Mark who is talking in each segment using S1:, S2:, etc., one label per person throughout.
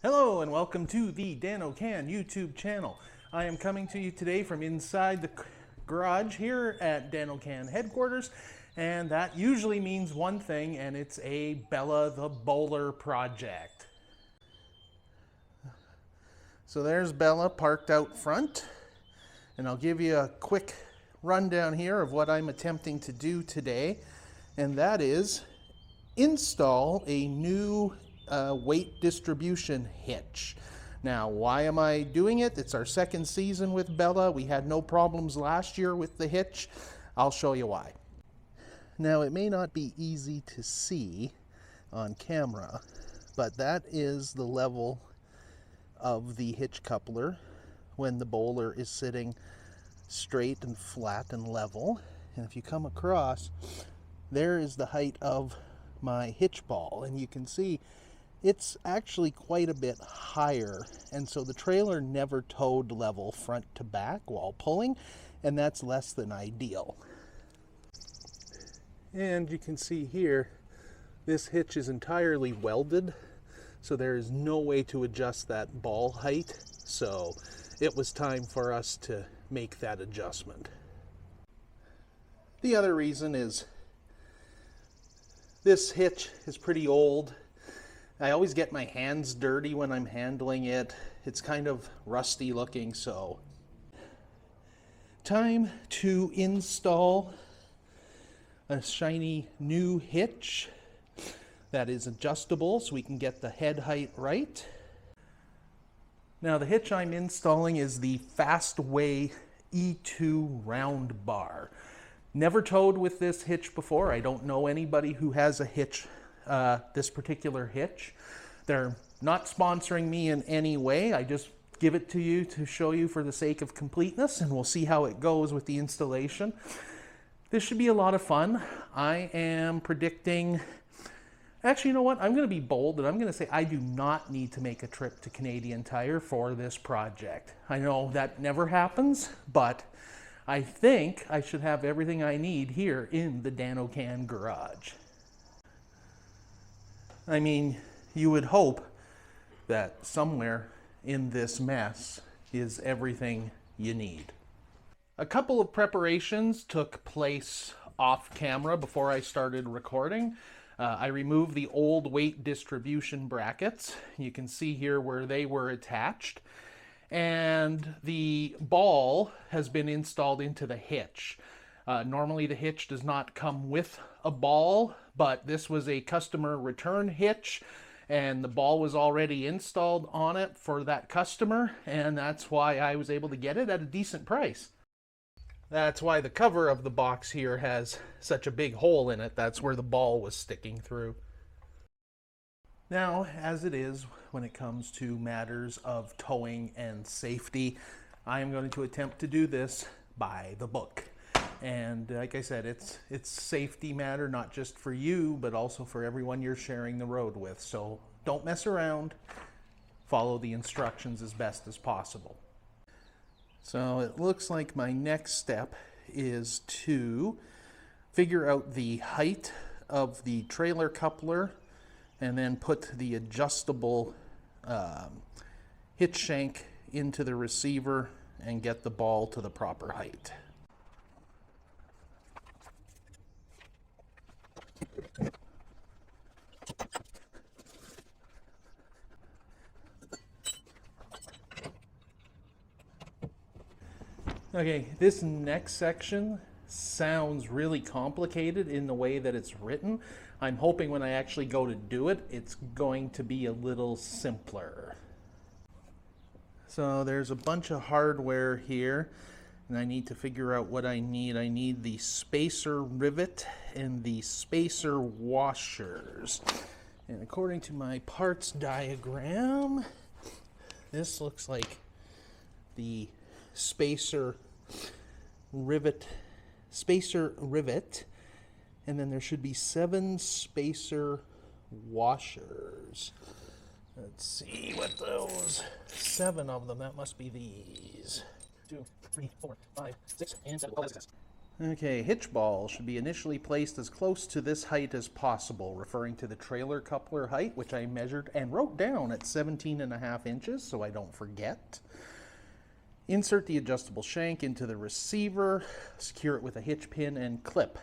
S1: Hello and welcome to the DanOCan YouTube channel. I am coming to you today from inside the garage here at DanOCan headquarters, and that usually means one thing, and it's a Bella the Boler project. So there's Bella parked out front, and I'll give you a quick rundown here of what I'm attempting to do today, and that is install a new weight distribution hitch. Now, why am I doing it? It's our second season with Bella. We had no problems last year with the hitch. I'll show you why. Now, it may not be easy to see on camera, but that is the level of the hitch coupler when the bowler is sitting straight and flat and level. And if you come across, there is the height of my hitch ball, and you can see it's actually quite a bit higher, and so the trailer never towed level front to back while pulling, and that's less than ideal. And you can see here, this hitch is entirely welded, so there is no way to adjust that ball height, so it was time for us to make that adjustment. The other reason is this hitch is pretty old. I always get my hands dirty when I'm handling it. It's kind of rusty looking, so time to install a shiny new hitch that is adjustable so we can get the head height right. Now, the hitch I'm installing is the Fastway E2 round bar. Never towed with this hitch before. I don't know anybody who has a hitch, this particular hitch. They're not sponsoring me in any way. I just give it to you to show you for the sake of completeness, and we'll see how it goes with the installation. This should be a lot of fun. I am predicting, actually, you know what? I'm going to be bold, and I'm going to say I do not need to make a trip to Canadian Tire for this project. I know that never happens, but I think I should have everything I need here in the DanOCan garage. I mean, you would hope that somewhere in this mess is everything you need. A couple of preparations took place off camera before I started recording. I removed the old weight distribution brackets. You can see here where they were attached. And the ball has been installed into the hitch. Normally the hitch does not come with a ball, but this was a customer return hitch, and the ball was already installed on it for that customer, and that's why I was able to get it at a decent price. That's why the cover of the box here has such a big hole in it. That's where the ball was sticking through. Now, as it is when it comes to matters of towing and safety, I am going to attempt to do this by the book. And like I said, it's safety matter, not just for you, but also for everyone you're sharing the road with. So don't mess around. Follow the instructions as best as possible. So it looks like my next step is to figure out the height of the trailer coupler and then put the adjustable hitch shank into the receiver and get the ball to the proper height. Okay, this next section sounds really complicated in the way that it's written. I'm hoping when I actually go to do it, it's going to be a little simpler. So there's a bunch of hardware here, and I need to figure out what I need. I need the spacer rivet and the spacer washers. And according to my parts diagram, this looks like the spacer rivet, and then there should be 7 spacer washers. Let's see what those 7 of them, that must be these. 2, 3, 4, 5, 6, and 7. Oh, Okay, hitch ball should be initially placed as close to this height as possible, referring to the trailer coupler height, which I measured and wrote down at 17.5 inches, so I don't forget. Insert the adjustable shank into the receiver, secure it with a hitch pin, and clip.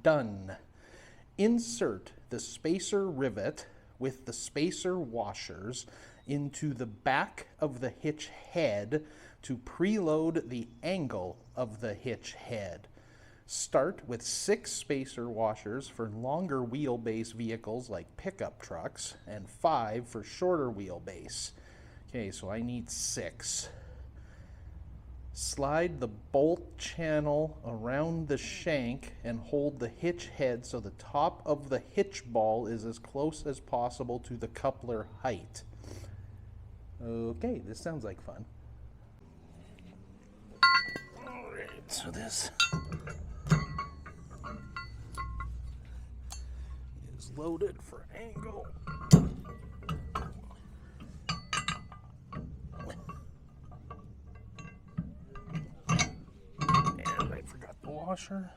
S1: Done. Insert the spacer rivet with the spacer washers into the back of the hitch head to preload the angle of the hitch head. Start with 6 spacer washers for longer wheelbase vehicles like pickup trucks and 5 for shorter wheelbase. Okay, so I need 6. Slide the bolt channel around the shank and hold the hitch head so the top of the hitch ball is as close as possible to the coupler height. Okay, this sounds like fun. Alright, so this is loaded for angle. And I forgot the washer.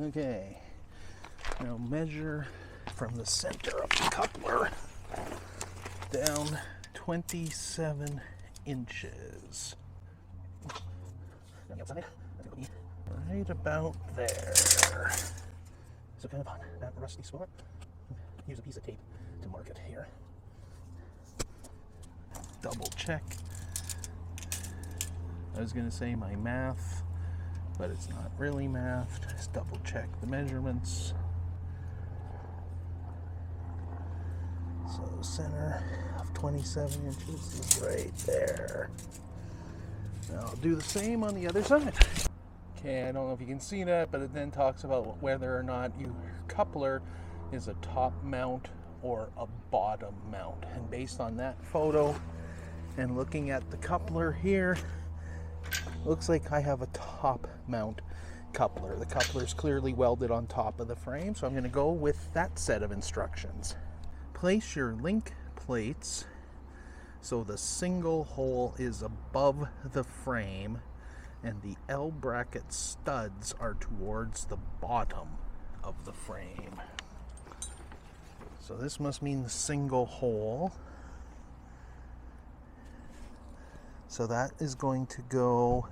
S1: Okay, now measure from the center of the coupler down 27 inches. Right about there. So kind of on that rusty spot. Use a piece of tape to mark it here. Double check. I was going to say my math, but it's not really math. Just double check the measurements. So the center of 27 inches is right there. Now I'll do the same on the other side. Okay, I don't know if you can see that, but it then talks about whether or not your coupler is a top mount or a bottom mount. And based on that photo and looking at the coupler here, looks like I have a top mount coupler. The coupler is clearly welded on top of the frame, so I'm going to go with that set of instructions. Place your link plates so the single hole is above the frame and the L bracket studs are towards the bottom of the frame. So this must mean the single hole. So that is going to go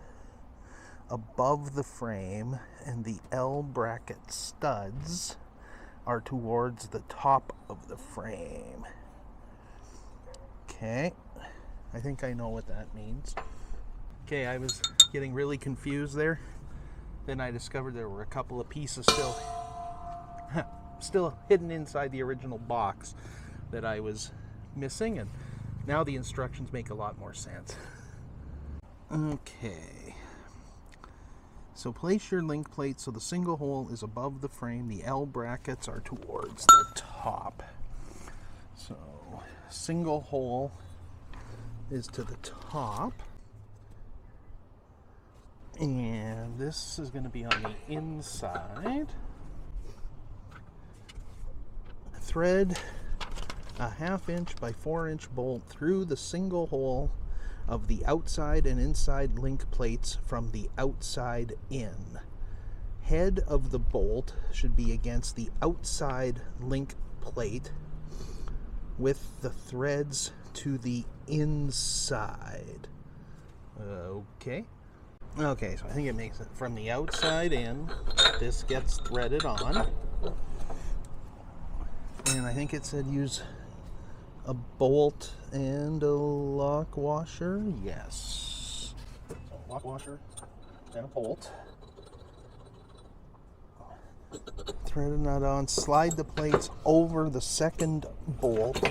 S1: above the frame, and the L bracket studs are towards the top of the frame. Okay, I think I know what that means. Okay, I was getting really confused there. Then I discovered there were a couple of pieces still hidden inside the original box that I was missing, and now the instructions make a lot more sense. Okay, so place your link plate so the single hole is above the frame, the L brackets are towards the top. So single hole is to the top, and this is going to be on the inside. Thread a 1/2 inch by 4 inch bolt through the single hole of the outside and inside link plates from the outside in. Head of the bolt should be against the outside link plate with the threads to the inside. Okay, so I think it makes it from the outside in. This gets threaded on. And I think it said use a bolt and a lock washer. Yes. So lock washer and a bolt. Threading that on. Slide the plates over the second bolt.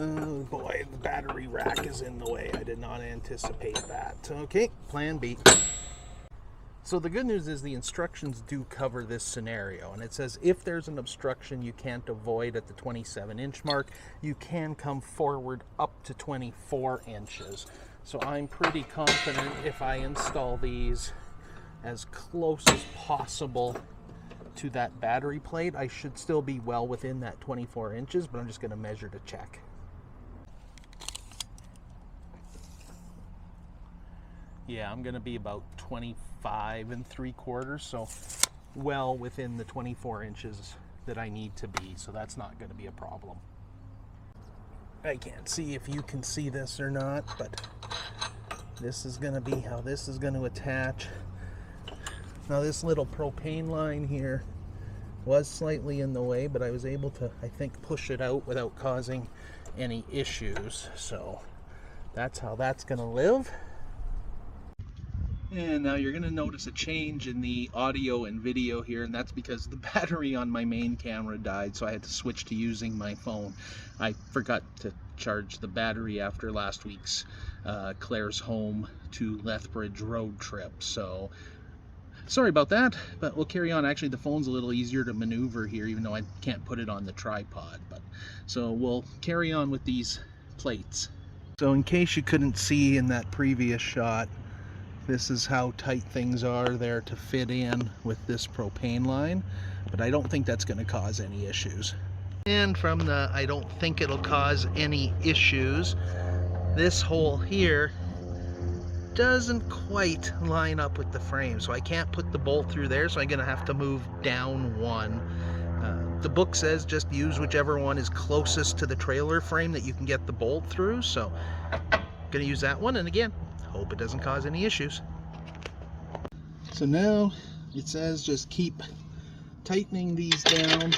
S1: Oh boy, the battery rack is in the way. I did not anticipate that. Okay, plan B. So the good news is the instructions do cover this scenario, and it says if there's an obstruction you can't avoid at the 27-inch mark, you can come forward up to 24 inches. So I'm pretty confident if I install these as close as possible to that battery plate, I should still be well within that 24 inches, but I'm just going to measure to check. Yeah, I'm going to be about 25 3/4, so well within the 24 inches that I need to be, so that's not going to be a problem. I can't see if you can see this or not, but this is going to be how this is going to attach. Now this little propane line here was slightly in the way, but I was able to, I think, push it out without causing any issues, so that's how that's going to live. And now you're going to notice a change in the audio and video here, and that's because the battery on my main camera died, so I had to switch to using my phone. I forgot to charge the battery after last week's Claire's home to Lethbridge road trip, so sorry about that, but we'll carry on. Actually, the phone's a little easier to maneuver here, even though I can't put it on the tripod, but so we'll carry on with these plates. So in case you couldn't see in that previous shot, this is how tight things are there to fit in with this propane line, but I don't think that's going to cause any issues. And from the I don't think it'll cause any issues, this hole here doesn't quite line up with the frame, so I can't put the bolt through there, so I'm going to have to move down one. The book says just use whichever one is closest to the trailer frame that you can get the bolt through, so I'm going to use that one, and again, hope it doesn't cause any issues. So now it says just keep tightening these down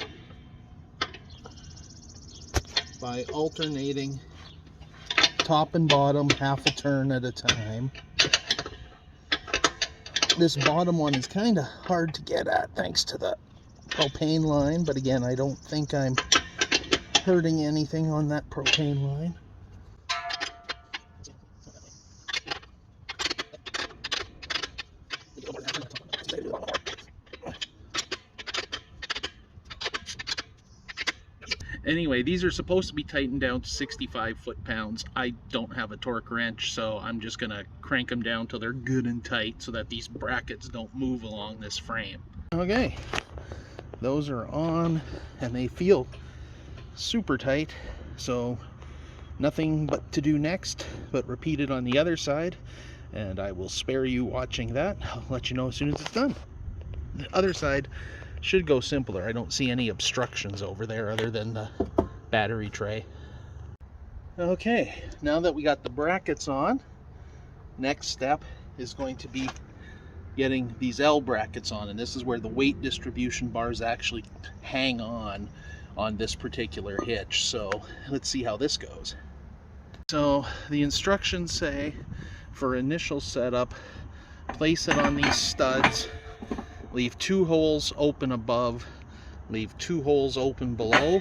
S1: by alternating top and bottom half a turn at a time. This bottom one is kind of hard to get at thanks to the propane line, but again, I don't think I'm hurting anything on that propane line. Anyway, these are supposed to be tightened down to 65 foot-pounds. I don't have a torque wrench, so I'm just going to crank them down till they're good and tight so that these brackets don't move along this frame. Okay, those are on and they feel super tight, so nothing but to do next but repeat it on the other side, and I will spare you watching that. I'll let you know as soon as it's done. The other side should go simpler. I don't see any obstructions over there other than the battery tray. Okay, now that we got the brackets on, next step is going to be getting these L brackets on, and this is where the weight distribution bars actually hang on this particular hitch. So let's see how this goes. So the instructions say for initial setup, place it on these studs, leave 2 holes open above, leave 2 holes open below,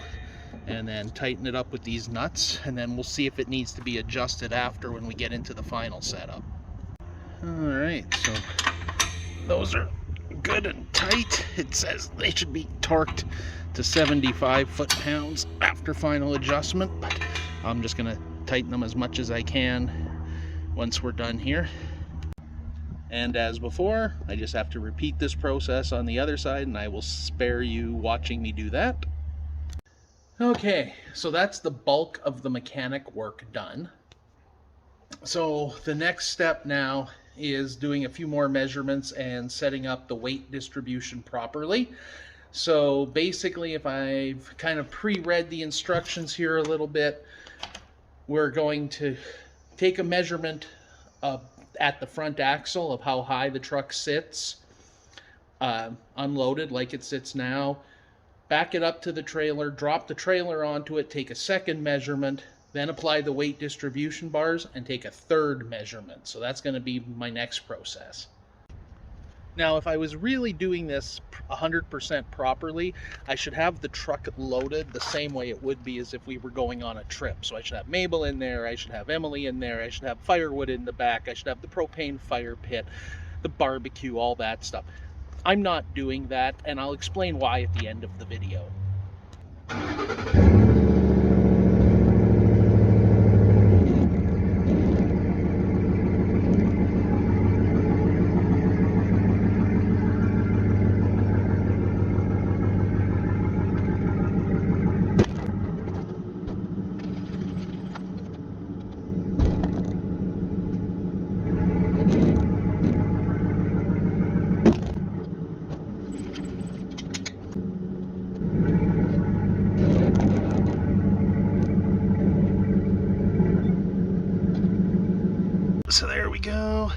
S1: and then tighten it up with these nuts, and then we'll see if it needs to be adjusted after when we get into the final setup. Alright, so those are good and tight. It says they should be torqued to 75 foot-pounds after final adjustment, but I'm just going to tighten them as much as I can once we're done here. And as before, I just have to repeat this process on the other side, and I will spare you watching me do that. Okay, so that's the bulk of the mechanic work done. So the next step now is doing a few more measurements and setting up the weight distribution properly. So basically, if I've kind of pre-read the instructions here a little bit, we're going to take a measurement at the front axle of how high the truck sits, unloaded like it sits now, back it up to the trailer, drop the trailer onto it, take a second measurement, then apply the weight distribution bars and take a third measurement. So that's going to be my next process. Now, if I was really doing this 100% properly, I should have the truck loaded the same way it would be as if we were going on a trip. So I should have Mabel in there, I should have Emily in there, I should have firewood in the back, I should have the propane fire pit, the barbecue, all that stuff. I'm not doing that, and I'll explain why at the end of the video. So there we go.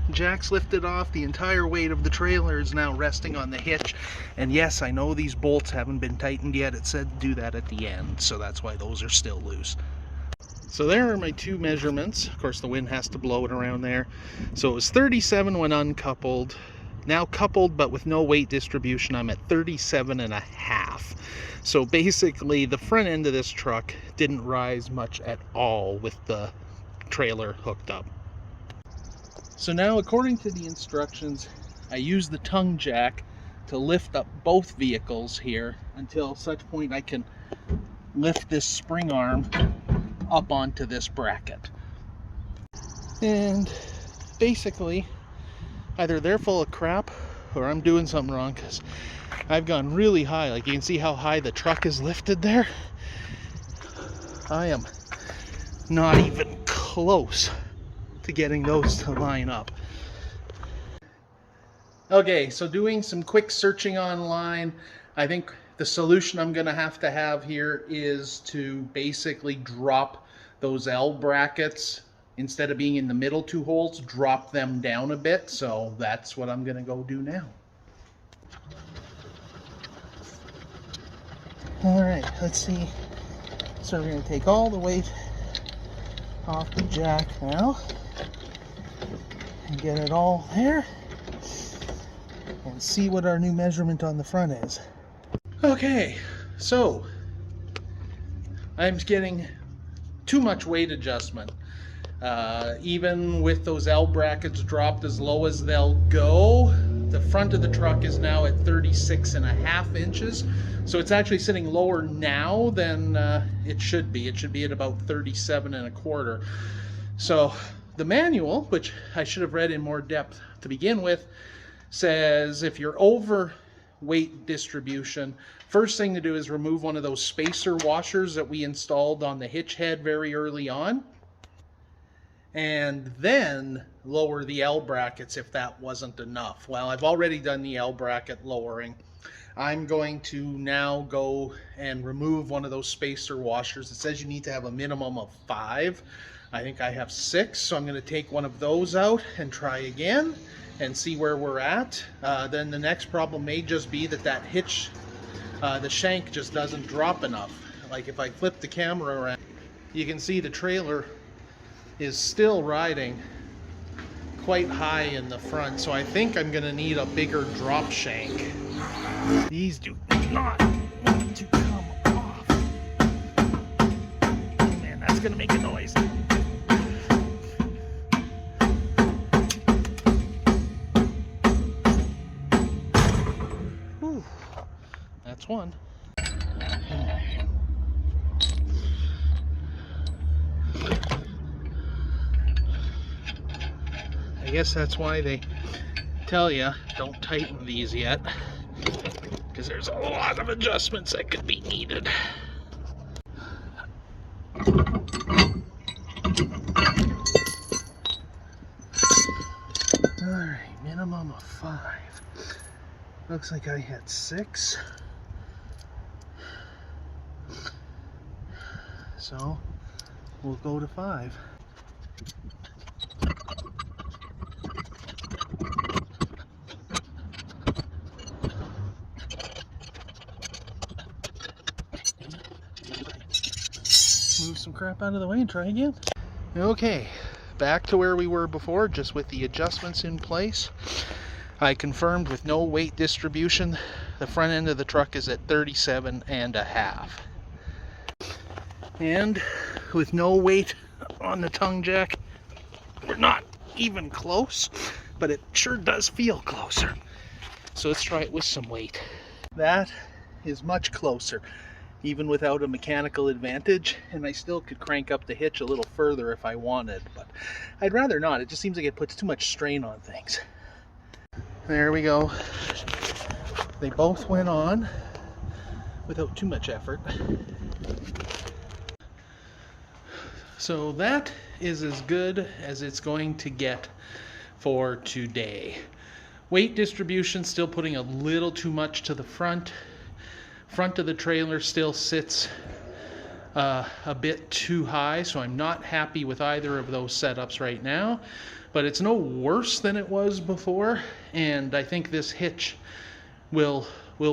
S1: Jack's lifted off. The entire weight of the trailer is now resting on the hitch. And yes, I know these bolts haven't been tightened yet. It said do that at the end, so that's why those are still loose. So there are my two measurements. Of course, the wind has to blow it around there. So it was 37 when uncoupled. Now coupled, but with no weight distribution, I'm at 37.5. So basically, the front end of this truck didn't rise much at all with the trailer hooked up. So now, according to the instructions, I use the tongue jack to lift up both vehicles here until such point I can lift this spring arm up onto this bracket. And basically, either they're full of crap or I'm doing something wrong, because I've gone really high. Like, you can see how high the truck is lifted there. I am not even close to getting those to line up. Okay, so doing some quick searching online, I think the solution I'm going to have here is to basically drop those L brackets. Instead of being in the middle two holes, drop them down a bit. So that's what I'm going to go do now. All right, let's see. So we're going to take all the weight off the jack now and get it all there and see what our new measurement on the front is. Okay, so I'm getting too much weight adjustment. Even with those L brackets dropped as low as they'll go, the front of the truck is now at 36.5 inches. So it's actually sitting lower now than it should be. It should be at about 37.25. So the manual, which I should have read in more depth to begin with, says if you're over weight distribution, first thing to do is remove one of those spacer washers that we installed on the hitch head very early on, and then lower the L brackets if that wasn't enough. Well, I've already done the L bracket lowering. I'm going to now go and remove one of those spacer washers. It says you need to have a minimum of 5. I think I have 6, so I'm going to take one of those out and try again and see where we're at. Then the next problem may just be that hitch, the shank just doesn't drop enough. Like if I flip the camera around, you can see the trailer is still riding quite high in the front, so I think I'm going to need a bigger drop shank. These do not want to come off. Oh man, that's going to make a noise. Whew. That's one. I guess that's why they tell you don't tighten these yet, because there's a lot of adjustments that could be needed. Alright, minimum of 5. Looks like I had 6. So we'll go to 5. Move some crap out of the way and try again. Okay, back to where we were before, just with the adjustments in place. I confirmed with no weight distribution, the front end of the truck is at 37.5. And with no weight on the tongue jack, we're not even close, but it sure does feel closer. So let's try it with some weight. That is much closer, even without a mechanical advantage, and I still could crank up the hitch a little further if I wanted, but I'd rather not. It just seems like it puts too much strain on things. There we go. They both went on without too much effort. So that is as good as it's going to get for today. Weight distribution still putting a little too much to the front. Front of the trailer still sits a bit too high, so I'm not happy with either of those setups right now. But it's no worse than it was before, and I think this hitch will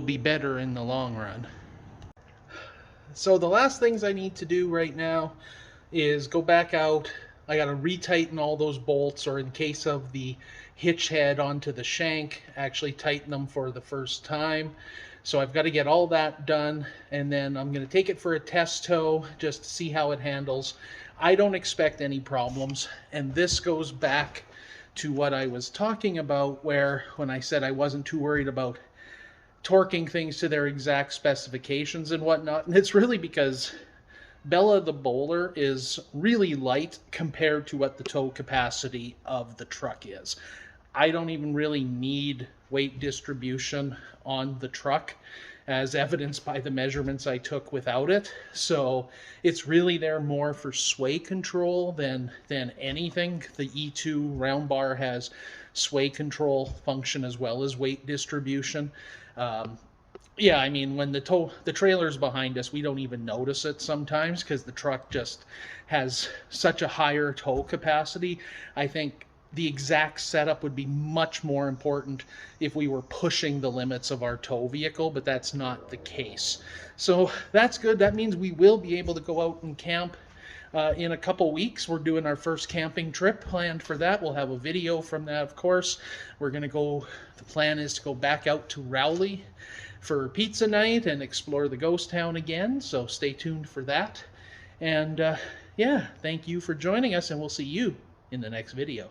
S1: be better in the long run. So the last things I need to do right now is go back out. I gotta retighten all those bolts, or in case of the hitch head onto the shank, actually tighten them for the first time. So I've got to get all that done, and then I'm going to take it for a test tow just to see how it handles. I don't expect any problems, and this goes back to what I was talking about, where when I said I wasn't too worried about torquing things to their exact specifications and whatnot, and it's really because Bella the Boler is really light compared to what the tow capacity of the truck is. I don't even really need weight distribution on the truck, as evidenced by the measurements I took without it. So it's really there more for sway control than anything. The E2 round bar has sway control function as well as weight distribution. Yeah, I mean, when the trailer's behind us, we don't even notice it sometimes because the truck just has such a higher tow capacity. I think the exact setup would be much more important if we were pushing the limits of our tow vehicle, but that's not the case. So that's good. That means we will be able to go out and camp in a couple weeks. We're doing our first camping trip planned for that. We'll have a video from that, of course. We're going to go, the plan is to go back out to Rowley for pizza night and explore the ghost town again, so stay tuned for that. And yeah, thank you for joining us, and we'll see you in the next video.